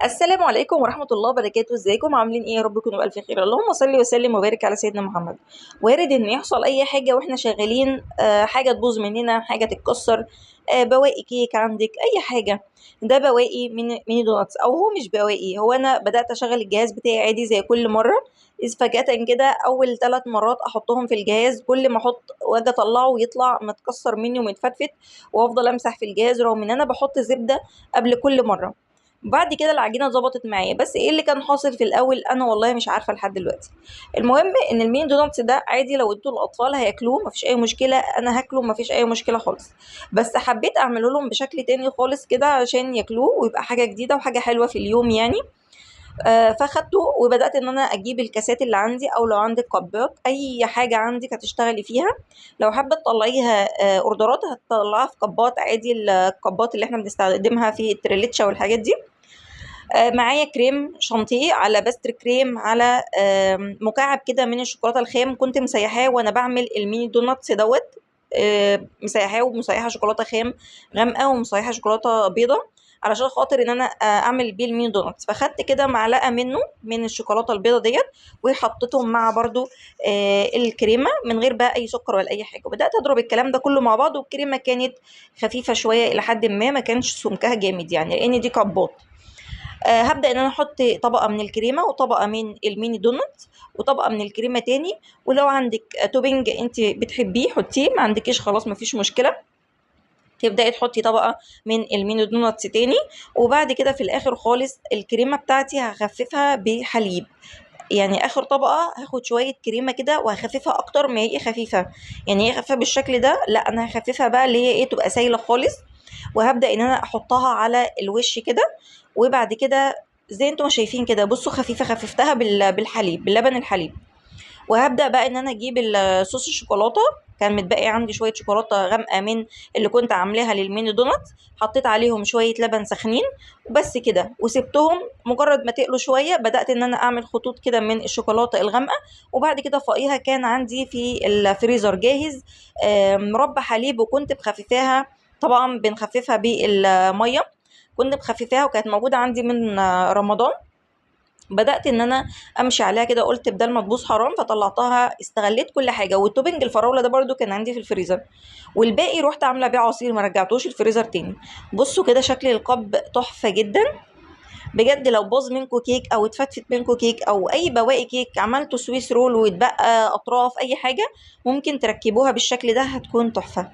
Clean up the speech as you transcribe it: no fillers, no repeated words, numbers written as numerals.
السلام عليكم ورحمة الله وبركاته، ازيكم عاملين ايه؟ يا رب تكونوا بألف خير. اللهم صل وسلم وبارك على سيدنا محمد. وارد ان يحصل اي حاجة واحنا شغالين، حاجة تبوظ مننا، حاجة تتكسر، بواقي كيك عندك اي حاجة. ده بواقي من ميني دوناتس، او هو مش بواقي، هو انا بدأت اشغل الجهاز بتاعي عادي زي كل مرة. إذ فجأة كده اول 3 مرات احطهم في الجهاز، كل ما احط واجي اطلعه ويطلع متكسر مني ومتفتفت، وافضل امسح في الجهاز رغم ان انا بحط زبدة قبل كل مرة. بعد كده العجينه ظبطت معايا، بس ايه اللي كان حاصل في الاول انا والله مش عارفه لحد دلوقتي. المهم ان المين دوناتس ده عادي لو اديته الاطفال هياكلوه، مفيش اي مشكله، انا هاكله مفيش اي مشكله خالص. بس حبيت اعمله لهم بشكل تاني خالص كده عشان ياكلوه ويبقى حاجه جديده وحاجه حلوه في اليوم يعني. فاخدته وبدات ان انا اجيب الكاسات اللي عندي، او لو عندك كبات اي حاجه عندك هتشتغلي فيها. لو حابه تطلعيها اوردرات هتطلعها في كبات عادي، الكبات اللي احنا بنستخدمها في التريليتشا والحاجات دي. معايا كريم شانتيه على باستر كريم على مكعب كده من الشوكولاته الخام، كنت مسيحاه وانا بعمل الميني دوناتس دوت. مسيحاه ومسيحه شوكولاته خام غامقه ومسيحه شوكولاته بيضه، علشان خاطر ان انا اعمل بيه الميني دوناتس. فخدت كده معلقه منه من الشوكولاته البيضه ديت، وحطيتهم مع برضو الكريمه من غير بقى اي سكر ولا اي حاجه، وبدات اضرب الكلام ده كله مع بعض. والكريمه كانت خفيفه شويه الى حد ما كانش سمكها جامد يعني، لان دي كبات. هبدأ ان انا احط طبقة من الكريمة وطبقة من الميني دونت وطبقة من الكريمة تاني. ولو عندك توبينج انت بتحبيه حطيه، ما عندكيش خلاص مفيش مشكلة. تبدأي تحطي طبقة من الميني دونتس تاني. وبعد كده في الاخر خالص الكريمة بتاعتي هخففها بحليب. يعني اخر طبقة هاخد شوية كريمة كده وهخففها اكتر ما هي خفيفة. يعني هي خفيفة بالشكل ده، لا انا هخففها بقى اللي هي ايه، تبقى سايلة خالص. وهبدأ ان انا احطها على الوش كده. وبعد كده زي انتوا ما شايفين كده، بصوا خفيفة، خففتها بالحليب، باللبن الحليب. وهبدأ بقى ان انا اجيب صوص الشوكولاتة. كان متبقي عندي شوية شوكولاتة غامقة من اللي كنت عاملاها للميني دونات. حطيت عليهم شوية لبن سخنين وبس كده، وسبتهم مجرد ما تقلوا شوية. بدأت ان انا اعمل خطوط كده من الشوكولاتة الغامقة. وبعد كده فوقيها كان عندي في الفريزر جاهز مربى حليب، وكنت مخففاها. طبعا بنخففها بالمية. كنت مخففاها وكانت موجودة عندي من رمضان. بدأت ان انا امشي عليها كده، قلت بدل ما تبوظ حرام، فطلعتها استغليت كل حاجه. والتوبنج الفراوله ده برضو كان عندي في الفريزر، والباقي رحت عامله بيه عصير ما رجعتوش الفريزر تاني. بصوا كده شكل القب تحفه جدا. بجد لو باظ منكو كيك او اتفتفت منكو كيك او اي بواقي كيك، عملتوا سويس رول واتبقى اطراف اي حاجه، ممكن تركبوها بالشكل ده هتكون تحفه.